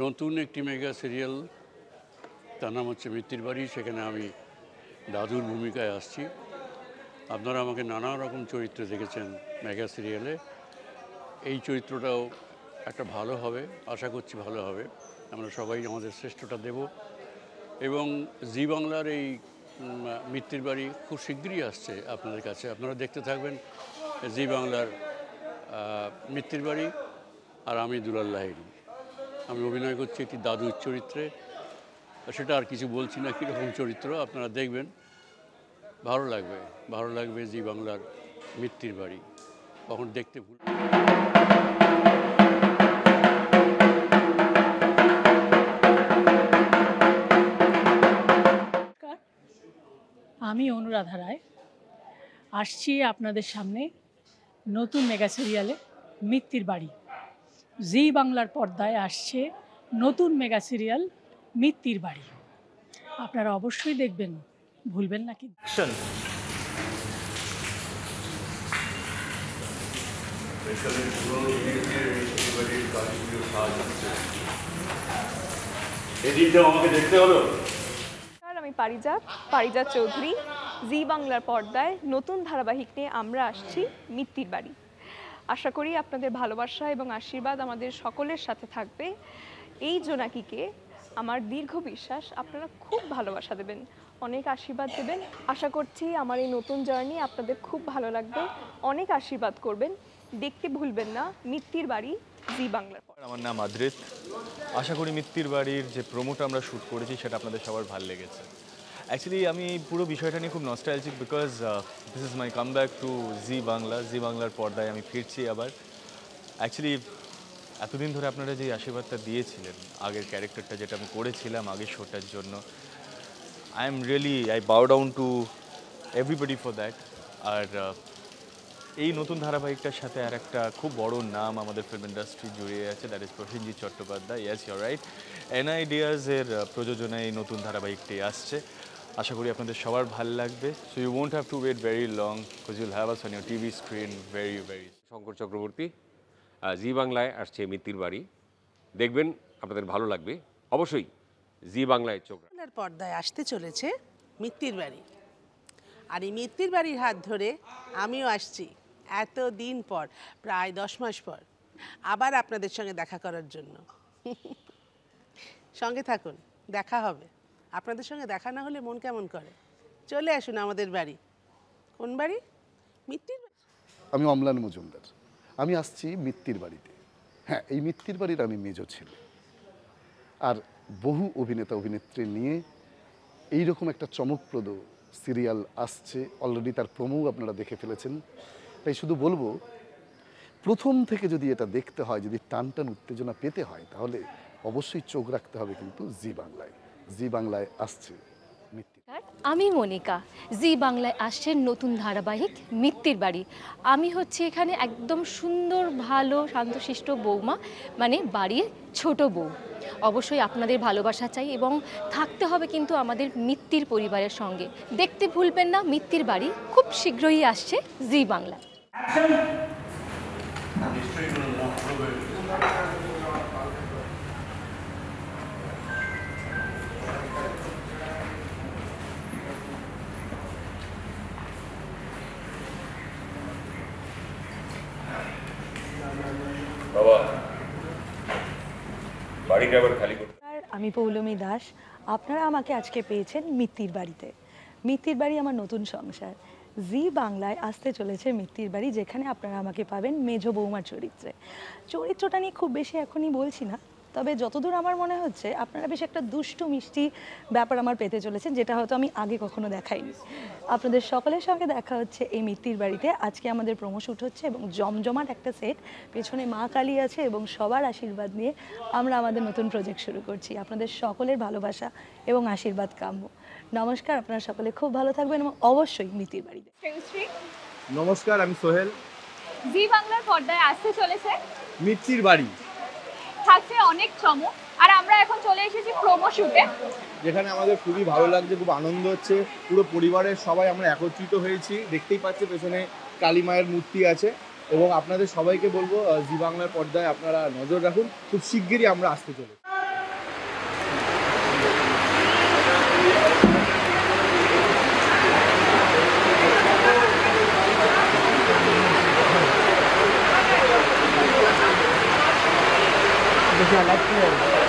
নতুন একটি mega serial, তার নাম হচ্ছে মিত্তির বাড়ি। সেখানে আমি দাদুর ভূমিকায় আসছি। আপনারা আমাকে নানা রকম চরিত্রে দেখেছেন মেগা সিরিয়ালে। এই চরিত্রটাও একটা ভালো হবে, আশা করছি ভালো হবে। আমরা সবাই আমাদের শ্রেষ্ঠটা দেব। এবং জি বাংলার এই মিত্তির বাড়ি খুব শিগগিরই আসছে আপনাদের কাছে। আপনারা দেখতে থাকবেন জি বাংলার মিত্তির বাড়ি। আর আমি দুলাল লাহিড়ী, আমি অভিনয় করছি একটি দাদুর চরিত্রে। সেটা আর কিছু বলছি না, কীরকম চরিত্র আপনারা দেখবেন, ভালো লাগবে জি বাংলার মিত্তির বাড়ি। কখন দেখতে ভুল। আমি অনুরাধা রায় আসছি আপনাদের সামনে নতুন মেগা সিরিয়ালে মিত্তির বাড়ি। জি বাংলার পর্দায় আসছে নতুন মেগা সিরিয়াল মিত্তির বাড়ি। আপনারা অবশ্যই দেখবেন, ভুলবেন না কিন্তু। আমাকে দেখতে হলো। আমি পারিজাত চৌধুরী। জি বাংলার পর্দায় নতুন ধারাবাহিক নিয়ে আমরা আসছি মিত্তির বাড়ি। আশা করি আপনাদের ভালোবাসা এবং আশীর্বাদ আমাদের সকলের সাথে থাকবে। এই জোনাকিকে আমার দীর্ঘ বিশ্বাস আপনারা খুব ভালোবাসা দেবেন, অনেক আশীর্বাদ দেবেন। আশা করছি আমার এই নতুন জার্নি আপনাদের খুব ভালো লাগবে, অনেক আশীর্বাদ করবেন। দেখতে ভুলবেন না মিত্তির বাড়ি জি বাংলার। আমার নাম আদ্রিত। আশা করি মিত্তির বাড়ির যে প্রোমোটা আমরা শ্যুট করেছি সেটা আপনাদের সবার ভালো লেগেছে। অ্যাকচুয়ালি আমি পুরো বিষয়টা নিয়ে খুব nostalgic, because this is my come back to Zee Bangla. Zee বাংলার পর্দায় আমি ফিরছি আবার। অ্যাকচুয়ালি এতদিন ধরে আপনারা যে আশীর্বাদটা দিয়েছিলেন, আগের ক্যারেক্টারটা যেটা আমি করেছিলাম আগের শোটার জন্য, I bow down to everybody for that. আর এই নতুন ধারাবাহিকটার সাথে আর একটা খুব বড় নাম আমাদের ফিল্ম ইন্ডাস্ট্রি জড়িয়ে আছে, that is Prosenjit Chattopadhyay. Yes, your right. এনআইডিয়াজের প্রযোজনায় এই নতুন ধারাবাহিকটি আসছে। আশা করি আপনাদের সবার ভালো লাগবে। So you won't have to wait very long, because you'll have us on your TV screen very very. Shankar Chakraborty, Zee বাংলায় আসছে মিত্তির বাড়ি, দেখবেন আপনাদের ভালো লাগবে অবশ্যই। জি বাংলায় চোখ পর্দায় আসতে চলেছে মিত্তির বাড়ি। আর এই মিত্তির বাড়ির হাত ধরে আমিও আসছি এত দিন পর, প্রায় 10 মাস পর, আবার আপনাদের সঙ্গে দেখা করার জন্য। সঙ্গে থাকুন, দেখা হবে। আপনাদের সঙ্গে দেখা না হলে মন কেমন করে। চলে আসুন আমাদের বাড়ি। কোন বাড়ি? মিত্তির বাড়ি। আমি অম্লান মজুমদার, আমি আসছি মিত্তির বাড়িতে। হ্যাঁ, এই মিত্তির বাড়ির আমি মেজ ছেলে। আর বহু অভিনেতা অভিনেত্রী নিয়ে এইরকম একটা চমকপ্রদ সিরিয়াল আসছে। অলরেডি তার প্রোমো আপনারা দেখে ফেলেছেন। তাই শুধু বলবো, প্রথম থেকে যদি এটা দেখতে হয়, যদি টান টান উত্তেজনা পেতে হয়, তাহলে অবশ্যই চোখ রাখতে হবে কিন্তু জি বাংলায়। জি বাংলায় আসছে মিত্তির। আমি মনিকা। জি বাংলায় আসছে নতুন ধারাবাহিক মিত্তির বাড়ি। আমি হচ্ছে এখানে একদম সুন্দর, ভালো, শান্তশিষ্ট বৌমা, মানে বাড়ির ছোট বউ। অবশ্যই আপনাদের ভালোবাসা চাই এবং থাকতে হবে কিন্তু আমাদের মিত্তির পরিবারের সঙ্গে। দেখতে ভুলবেন না মিত্তির বাড়ি, খুব শীঘ্রই আসছে জি বাংলা। আমি পৌলমী দাস। আপনারা আমাকে আজকে পেয়েছেন মিত্তির বাড়িতে। মিত্তির বাড়ি আমার নতুন সংসার। জি বাংলায় আসতে চলেছে মিত্তির বাড়ি, যেখানে আপনারা আমাকে পাবেন মেজ বৌমার চরিত্রটা নিয়ে খুব বেশি এখনই বলছি না, তবে যতদূর আমার মনে হচ্ছে আপনারা বেশ একটা দুষ্টু মিষ্টি ব্যাপার আমার পেতে চলেছেন, যেটা হয়তো আমি আগে কখনো দেখাইনি। আপনাদের সকলের সঙ্গে দেখা হচ্ছে এই মিত্তির বাড়িতে। আজকে আমাদের প্রোমো শ্যুট হচ্ছে এবং জমজমাট একটা সেট, পেছনে মা কালী আছে এবং সবার আশীর্বাদ নিয়ে আমরা আমাদের নতুন প্রজেক্ট শুরু করছি। আপনাদের সকলের ভালোবাসা এবং আশীর্বাদ কাম্য। নমস্কার, আপনারা সকলে খুব ভালো থাকবেন এবং অবশ্যই মিত্তির বাড়িতে। নমস্কার, আমি সোহেল। জি বাংলার পর্দায় আসতে চলেছে মিত্তির বাড়ি, থাকছে অনেক চমক। আর আমরা এখন চলে এসেছি প্রোমো শুটে, যেখানে আমাদের খুবই ভালো লাগছে, খুব আনন্দ হচ্ছে। পুরো পরিবারের সবাই আমরা একত্রিত হয়েছি। দেখতেই পাচ্ছি পেছনে কালী মায়ের মূর্তি আছে এবং আপনাদের সবাইকে বলবো জি বাংলার পর্দায় আপনারা নজর রাখুন। খুব শিগগিরই আমরা আসতে চলেছি। Professional actor.